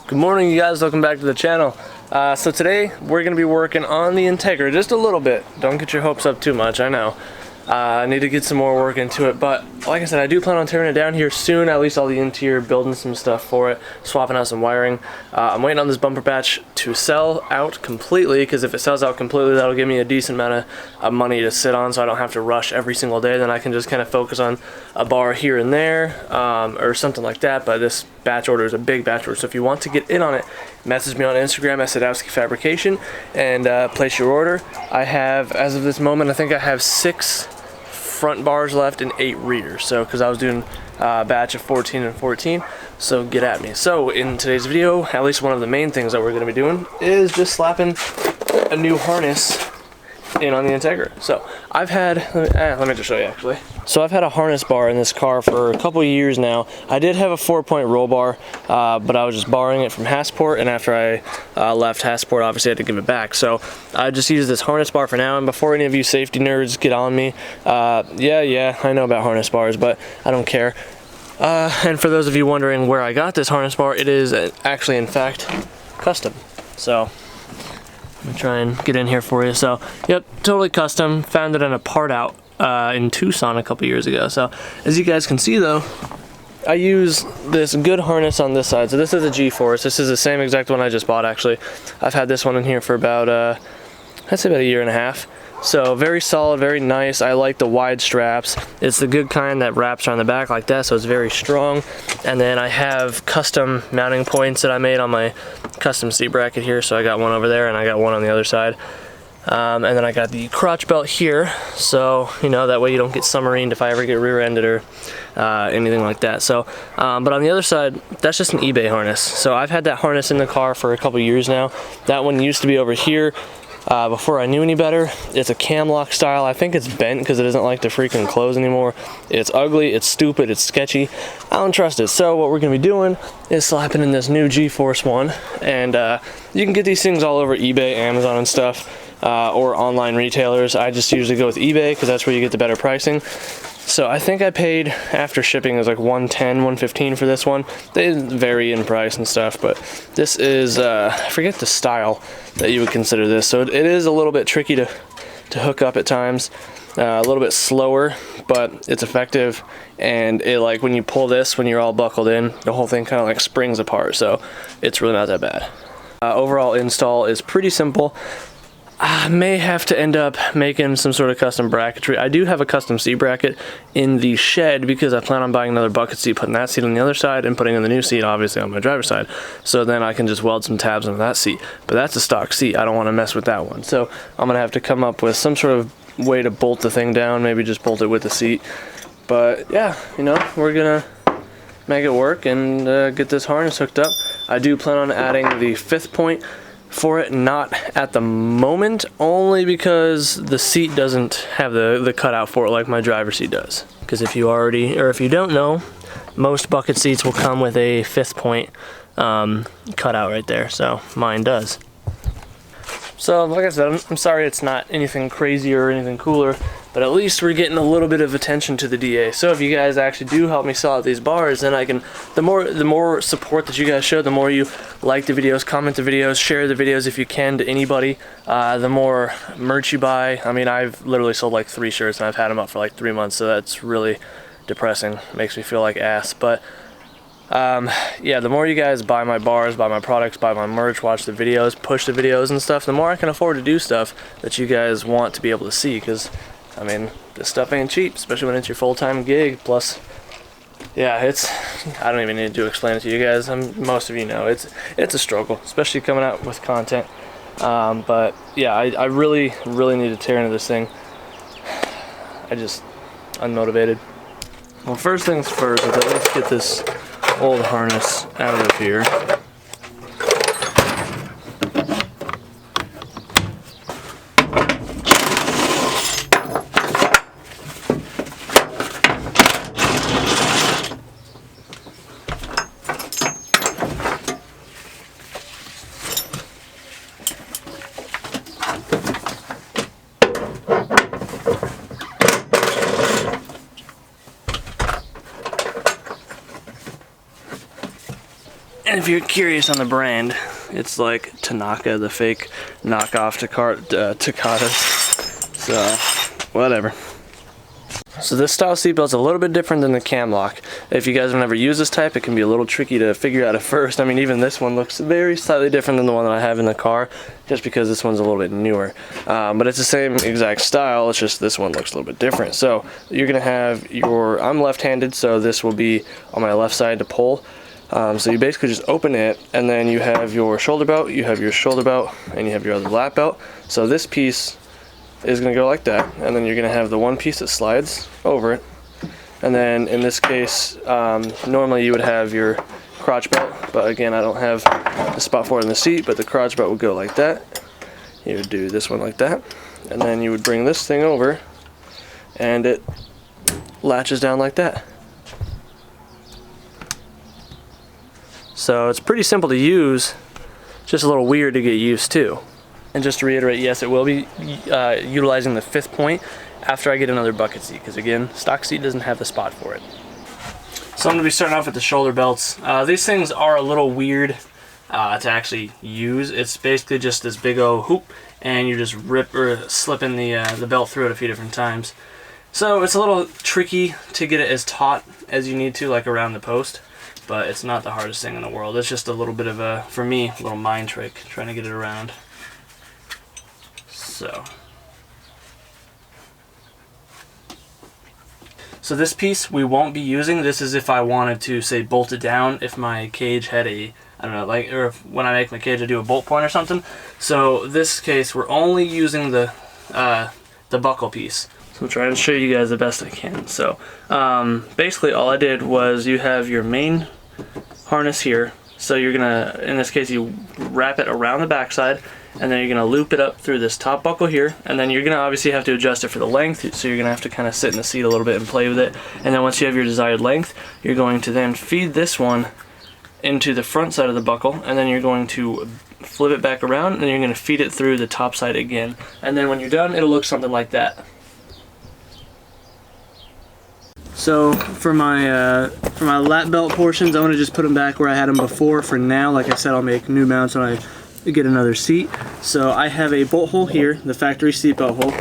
Good morning, you guys. Welcome back to the channel. So today we're going to be working on the Integra just a little bit. Don't get your hopes up too much, I know. I need to get some more work into it, but like I said, I do plan on tearing it down here soon, at least all the interior, building some stuff for it, swapping out some wiring. I'm waiting on this bumper patch to sell out completely, because if it sells out completely, that'll give me a decent amount of money to sit on, so I don't have to rush every single day. Then I can just kind of focus on a bar here and there, or something like that. But this batch order is a big batch order, so if you want to get in on it, message me on Instagram at Sadowski Fabrication and place your order. I have, as of this moment, I think I have 6 front bars left and 8 rears, so because I was doing a batch of 14 and 14, so get at me. So in today's video, at least one of the main things that we're going to be doing is just slapping a new harness in on the Integra. So I've had, let me just show you actually. So I've had a harness bar in this car for a couple of years now. I did have a 4-point roll bar, but I was just borrowing it from Hassport, and after I left Hassport, obviously I had to give it back. So I just use this harness bar for now, and before any of you safety nerds get on me, yeah, I know about harness bars, but I don't care. And for those of you wondering where I got this harness bar, it is actually, in fact, custom. So I'm gonna try and get in here for you. So, yep, totally custom. Found it in a part out in Tucson a couple years ago. So, as you guys can see though, I use this good harness on this side. So this is a G-Force. This is the same exact one I just bought actually. I've had this one in here for about, I'd say about a year and a half. So very solid, very nice. I like the wide straps. It's the good kind that wraps around the back like that, so it's very strong. And then I have custom mounting points that I made on my custom seat bracket here. So I got one over there and I got one on the other side. And then I got the crotch belt here, so you know, that way you don't get submarined if I ever get rear-ended or anything like that. So, but on the other side, that's just an eBay harness. So I've had that harness in the car for a couple years now. That one used to be over here. Before I knew any better. It's a cam lock style. I think it's bent because it doesn't like to freaking close anymore. It's ugly, it's stupid, it's sketchy. I don't trust it. So what we're going to be doing is slapping in this new G-Force one. And you can get these things all over eBay, Amazon and stuff, or online retailers. I just usually go with eBay because that's where you get the better pricing. So I think I paid, after shipping, it was like $110, $115 for this one. They vary in price and stuff, but this is, I forget the style that you would consider this. So it is a little bit tricky to hook up at times, a little bit slower, but it's effective. And it, like, when you pull this, when you're all buckled in, the whole thing kind of like springs apart. So it's really not that bad. Overall install is pretty simple. I may have to end up making some sort of custom bracketry. I do have a custom seat bracket in the shed because I plan on buying another bucket seat, putting that seat on the other side and putting in the new seat obviously on my driver's side. So then I can just weld some tabs on that seat. But that's a stock seat. I don't want to mess with that one. So I'm going to have to come up with some sort of way to bolt the thing down, maybe just bolt it with the seat. But yeah, you know, we're going to make it work and get this harness hooked up. I do plan on adding the 5th point for it, not at the moment, only because the seat doesn't have the cutout for it like my driver's seat does. Because if you already, or if you don't know, most bucket seats will come with a 5th point cutout right there, so mine does. So like I said, I'm sorry it's not anything crazy or anything cooler, but at least we're getting a little bit of attention to the DA. So if you guys actually do help me sell out these bars, then I can, the more support that you guys show, the more you like the videos, comment the videos, share the videos if you can to anybody, the more merch you buy. I mean, I've literally sold like 3 shirts and I've had them up for like 3 months, so that's really depressing. Makes me feel like ass, but yeah, the more you guys buy my bars, buy my products, buy my merch, watch the videos, push the videos and stuff, the more I can afford to do stuff that you guys want to be able to see, because I mean, this stuff ain't cheap, especially when it's your full-time gig. Plus, yeah, I don't even need to explain it to you guys. Most of you know, it's a struggle, especially coming out with content. But yeah, I really need to tear into this thing. I just unmotivated. Well, first things first, let's get this old harness out of here. if you're curious on the brand, it's like Tanaka, the fake knockoff Takatas. So, whatever. So this style seatbelt's a little bit different than the cam lock. If you guys have never used this type, it can be a little tricky to figure out at first. I mean, even this one looks very slightly different than the one that I have in the car, just because this one's a little bit newer. But it's the same exact style, it's just this one looks a little bit different. So you're gonna have your, I'm left-handed, so this will be on my left side to pull. So you basically just open it, and then you have your shoulder belt, and you have your other lap belt. So this piece is going to go like that, and then you're going to have the one piece that slides over it. And then in this case, normally you would have your crotch belt, but again, I don't have the spot for it in the seat, but the crotch belt would go like that. You would do this one like that, and then you would bring this thing over, and it latches down like that. So it's pretty simple to use, just a little weird to get used to. And just to reiterate, yes, it will be utilizing the 5th point after I get another bucket seat, because again, stock seat doesn't have the spot for it. So I'm going to be starting off with the shoulder belts. These things are a little weird to actually use. It's basically just this big old hoop, and you just rip or slip in the belt through it a few different times. So it's a little tricky to get it as taut as you need to, like around the post, but it's not the hardest thing in the world. It's just a little bit of a, for me, a little mind trick trying to get it around. So this piece we won't be using. This is if I wanted to, say, bolt it down, if my cage had a, I don't know, like, or if when I make my cage I do a bolt point or something. So this case we're only using the buckle piece. So I'll try and show you guys the best I can. So basically all I did was, you have your main harness here. So you're gonna, in this case, you wrap it around the backside, and then you're gonna loop it up through this top buckle here, and then you're gonna obviously have to adjust it for the length, so you're gonna have to kind of sit in the seat a little bit and play with it. And then once you have your desired length, you're going to then feed this one into the front side of the buckle, and then you're going to flip it back around, and then you're gonna feed it through the top side again. And then when you're done, it'll look something like that. So for my lap belt portions, I'm gonna just put them back where I had them before for now. Like I said, I'll make new mounts when I get another seat. So I have a bolt hole here, the factory seat belt hole.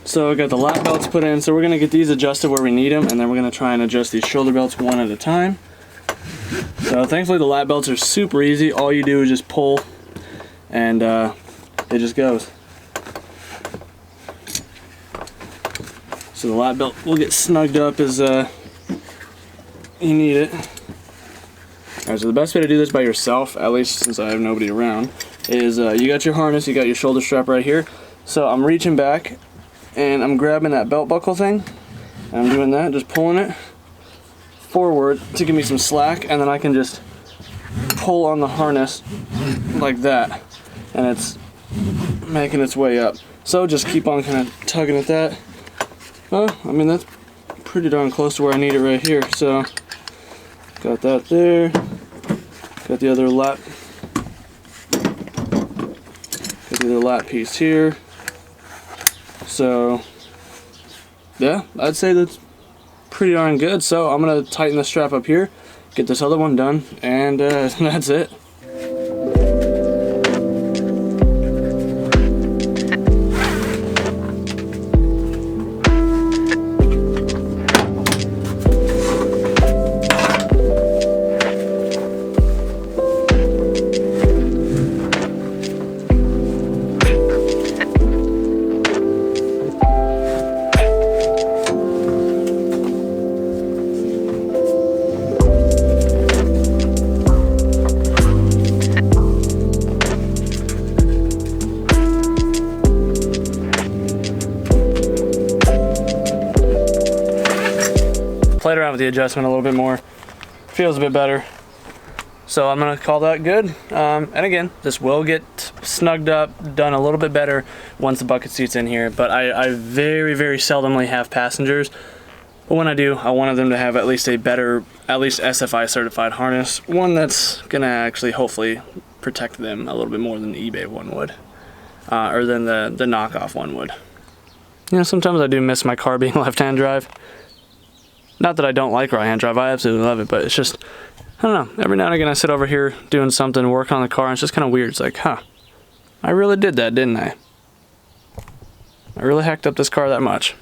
So I got the lap belts put in, so we're gonna get these adjusted where we need them, and then we're gonna try and adjust these shoulder belts one at a time. So thankfully the lap belts are super easy. All you do is just pull, and it just goes. So the lap belt will get snugged up as you need it. Alright, so the best way to do this by yourself, at least since I have nobody around, is you got your harness, you got your shoulder strap right here. So I'm reaching back, and I'm grabbing that belt buckle thing, and I'm doing that, just pulling it forward to give me some slack, and then I can just pull on the harness like that, and it's making its way up. So just keep on kind of tugging at that. Well, I mean, that's pretty darn close to where I need it right here. So got that there, got the other lap, piece here. So yeah, I'd say that's pretty darn good. So I'm gonna tighten the strap up here, get this other one done, and that's it. Played around with the adjustment a little bit more, feels a bit better, so I'm gonna call that good. And again, this will get snugged up, done a little bit better once the bucket seat's in here, but I very seldomly have passengers, but when I do, I wanted them to have at least a better, at least SFI certified harness, one that's gonna actually hopefully protect them a little bit more than the eBay one would, or than the knockoff one would. You know, sometimes I do miss my car being left-hand drive. Not that I don't like right-hand drive, I absolutely love it, but it's just, I don't know, every now and again I sit over here doing something, working on the car, and it's just kind of weird. It's like, huh, I really did that, didn't I? I really hacked up this car that much.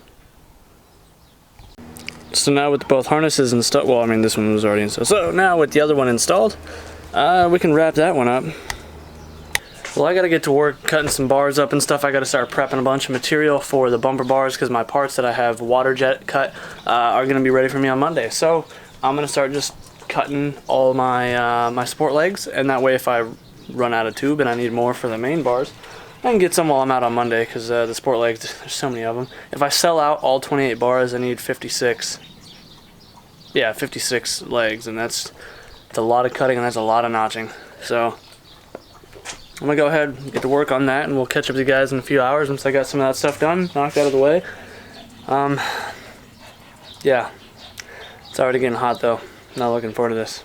So now with both harnesses installed, well, I mean, this one was already installed. So now with the other one installed, we can wrap that one up. Well, I gotta get to work cutting some bars up and stuff. I gotta start prepping a bunch of material for the bumper bars because my parts that I have water jet cut are gonna be ready for me on Monday. So I'm gonna start just cutting all my my support legs, and that way if I run out of tube and I need more for the main bars, I can get some while I'm out on Monday because the support legs, there's so many of them. If I sell out all 28 bars, I need 56. Yeah, 56 legs, and that's a lot of cutting and that's a lot of notching. So I'm gonna go ahead and get to work on that, and we'll catch up with you guys in a few hours once I got some of that stuff done, knocked out of the way. Yeah, it's already getting hot though. Not looking forward to this.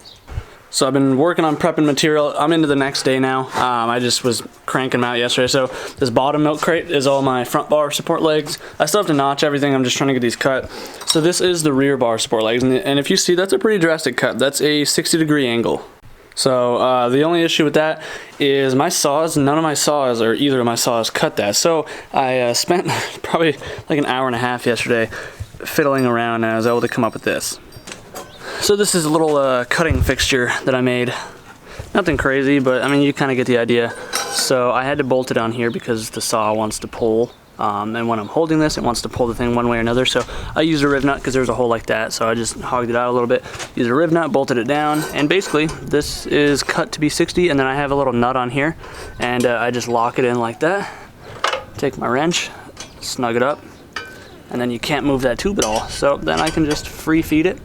So I've been working on prepping material. I'm into the next day now. I just was cranking them out yesterday. So this bottom milk crate is all my front bar support legs. I still have to notch everything. I'm just trying to get these cut. So this is the rear bar support legs. And if you see, that's a pretty drastic cut. That's a 60-degree angle. So the only issue with that is my saws, none of my saws or either of my saws cut that. So I spent probably like an hour and a half yesterday fiddling around, and I was able to come up with this. So this is a little cutting fixture that I made. Nothing crazy, but I mean, you kind of get the idea. So I had to bolt it on here because the saw wants to pull. And when I'm holding this, it wants to pull the thing one way or another. So I used a riv nut because there's a hole like that. So I just hogged it out a little bit, used a riv nut, bolted it down. And basically this is cut to be 60. And then I have a little nut on here, and I just lock it in like that. Take my wrench, snug it up, and then you can't move that tube at all. So then I can just free feed it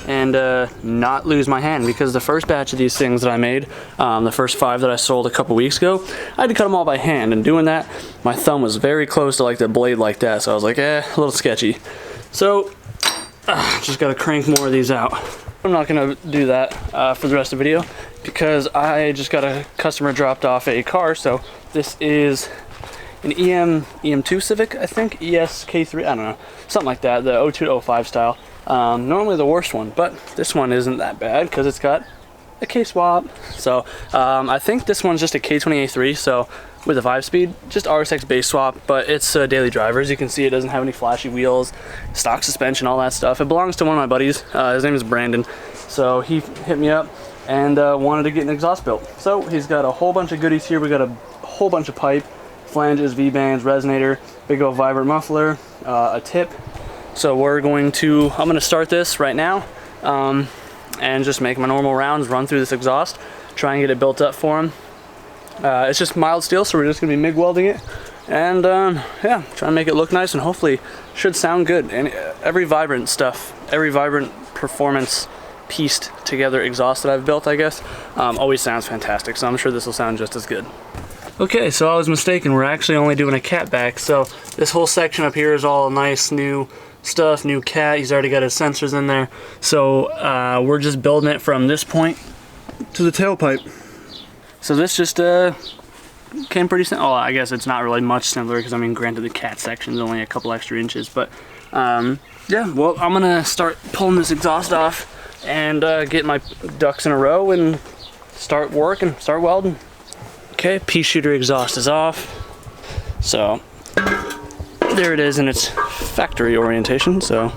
and not lose my hand, because the first batch of these things that I made, the first 5 that I sold a couple weeks ago, I had to cut them all by hand, and doing that, my thumb was very close to like the blade like that, so I was like, a little sketchy. So, just gotta crank more of these out. I'm not gonna do that for the rest of the video, because I just got a customer dropped off a car. So this is an EM2 Civic, I think, K20, I don't know, something like that, the 02 to 05 style. Normally the worst one, but this one isn't that bad because it's got a K-swap. So I think this one's just a K20 A3, so with a 5-speed, just RSX base swap, but it's a daily driver. As you can see, it doesn't have any flashy wheels, stock suspension, all that stuff. It belongs to one of my buddies. His name is Brandon. So he hit me up and wanted to get an exhaust built. So he's got a whole bunch of goodies here. We got a whole bunch of pipe, flanges, V-bands, resonator, big old vibrant muffler, a tip. So I'm going to start this right now and just make my normal rounds, run through this exhaust, try and get it built up for him. It's just mild steel, so we're just going to be MIG welding it, and yeah, try and make it look nice, and hopefully should sound good. And every vibrant performance pieced together exhaust that I've built, I guess, always sounds fantastic, so I'm sure this will sound just as good. Okay, so I was mistaken. We're actually only doing a cat back, so this whole section up here is all nice new stuff, new cat. He's already got his sensors in there, so we're just building it from this point to the tailpipe. So this just came pretty simple. Oh, I guess it's not really much simpler because, I mean, granted the cat section's only a couple extra inches, but yeah, well, I'm gonna start pulling this exhaust off and get my ducks in a row and start working, start welding. Okay, pea shooter exhaust is off, so there it is in its factory orientation. So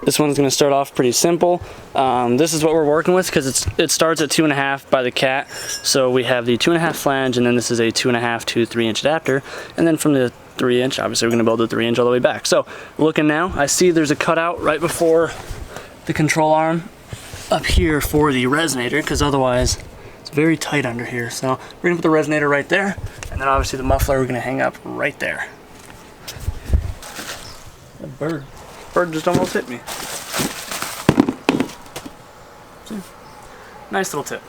this one's going to start off pretty simple. This is what we're working with because it starts at 2.5 by the cat. So we have the 2.5 flange, and then this is a 2.5 to 3-inch adapter, and then from the 3-inch, obviously we're going to build the 3-inch all the way back. So looking now, I see there's a cutout right before the control arm up here for the resonator, because otherwise it's very tight under here. So we're going to put the resonator right there, and then obviously the muffler we're going to hang up right there. That bird just almost hit me. See? Nice little tip.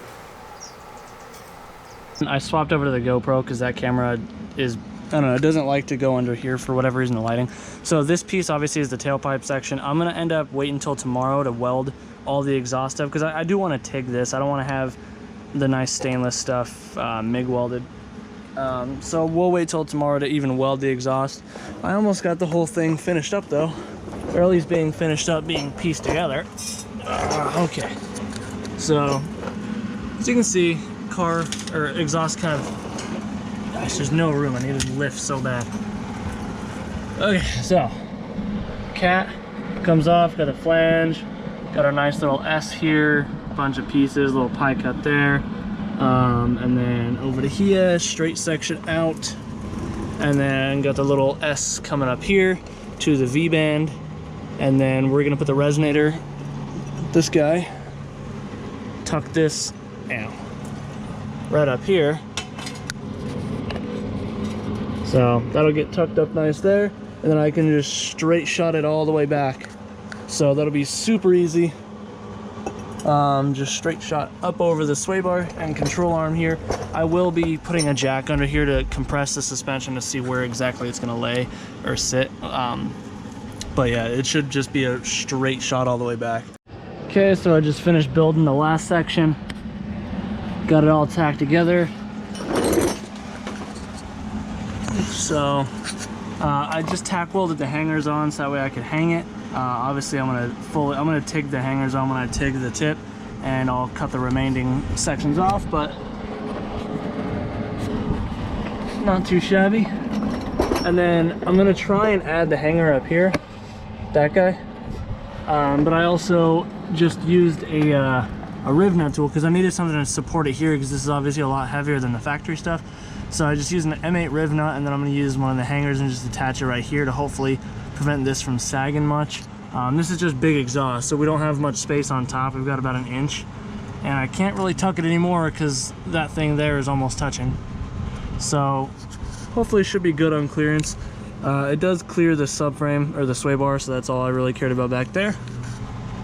I swapped over to the GoPro because that camera is, I don't know, it doesn't like to go under here for whatever reason, the lighting. So this piece obviously is the tailpipe section. I'm gonna end up waiting until tomorrow to weld all the exhaust stuff, because I do want to TIG this. I don't want to have the nice stainless stuff MIG welded. So we'll wait till tomorrow to even weld the exhaust. I almost got the whole thing finished up though, or at least being finished up, being pieced together. Okay, so as you can see, car or exhaust kind of, gosh, there's no room. I need to lift so bad. Okay, so cat comes off, got a flange, got our nice little S here, bunch of pieces, little pie cut there. And then over to here, straight section out, and then got the little S coming up here to the V band, and then we're gonna put the resonator, this guy, tuck this out right up here, so that'll get tucked up nice there, and then I can just straight shot it all the way back, so that'll be super easy. Just straight shot up over the sway bar and control arm here. I will be putting a jack under here to compress the suspension to see where exactly it's gonna lay or sit. But yeah, it should just be a straight shot all the way back. Okay, so I just finished building the last section. Got it all tacked together. So I just tack welded the hangers on so that way I could hang it. Obviously I'm gonna TIG the hangers on when I TIG the tip, and I'll cut the remaining sections off, but not too shabby. And then I'm gonna try and add the hanger up here, that guy. But I also just used a riv nut tool because I needed something to support it here, because this is obviously a lot heavier than the factory stuff. So I just used an M8 riv nut, and then I'm gonna use one of the hangers and just attach it right here to hopefully prevent this from sagging much. This is just big exhaust, so we don't have much space on top. We've got about an inch, and I can't really tuck it anymore because that thing there is almost touching. So hopefully it should be good on clearance. It does clear the subframe or the sway bar, so that's all I really cared about back there.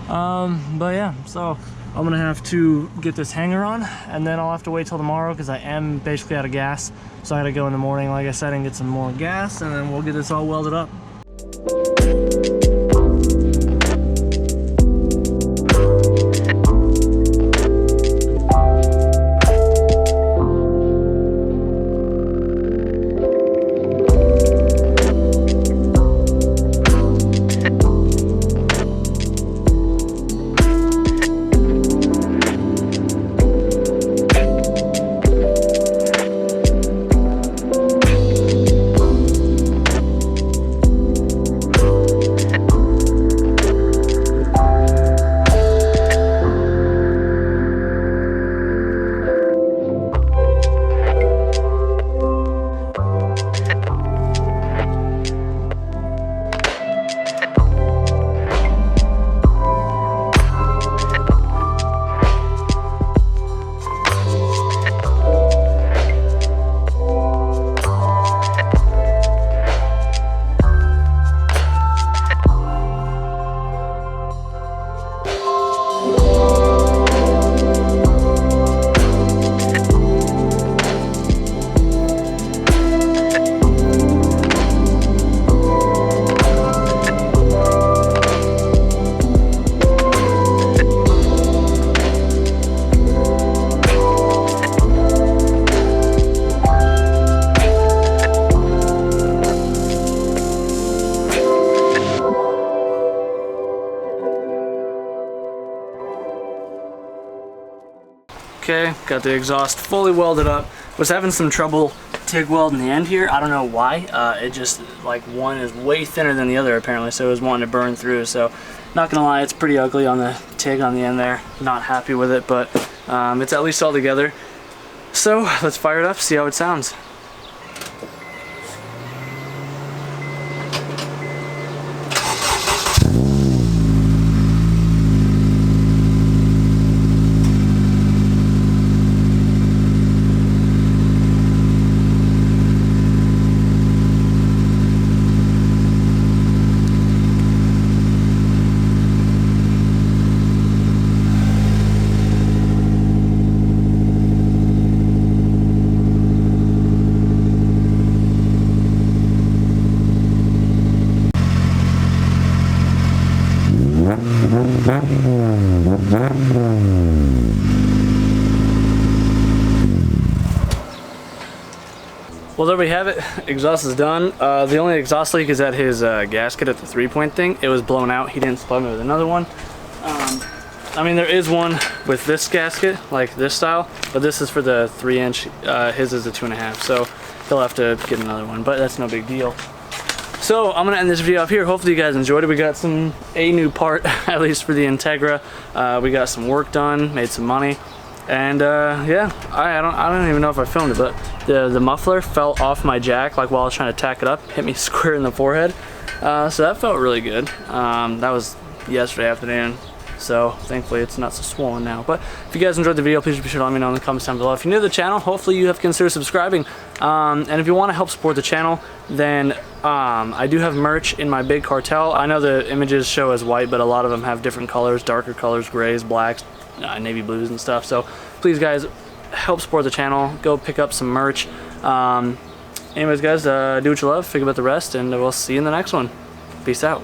But yeah, so I'm gonna have to get this hanger on, and then I'll have to wait till tomorrow because I am basically out of gas. So I gotta go in the morning, like I said, and get some more gas, and then we'll get this all welded up. Okay, got the exhaust fully welded up. Was having some trouble TIG weld in the end here. I don't know why. It just, like, one is way thinner than the other apparently, so it was wanting to burn through. So, not gonna lie, it's pretty ugly on the TIG on the end there. Not happy with it, but it's at least all together. So, let's fire it up, see how it sounds. Well, there we have it. Exhaust is done. The only exhaust leak is at his gasket at the 3-point thing. It was blown out. He didn't supply me with another one. I mean, there is one with this gasket, like this style, but this is for the 3-inch. His is a 2.5, so he'll have to get another one, but that's no big deal. So I'm gonna end this video up here. Hopefully you guys enjoyed it. We got a new part, at least for the Integra. We got some work done, made some money. And yeah, I don't even know if I filmed it, but the muffler fell off my jack like while I was trying to tack it up, hit me square in the forehead. So that felt really good. That was yesterday afternoon. So thankfully it's not so swollen now. But if you guys enjoyed the video, please be sure to let me know in the comments down below. If you're new to the channel, hopefully you have considered subscribing. And if you want to help support the channel, then I do have merch in my big cartel. I know the images show as white, but a lot of them have different colors, darker colors, grays, blacks, navy blues and stuff. So please guys, help support the channel. Go pick up some merch. Anyways guys, do what you love, think about the rest, and we'll see you in the next one. Peace out.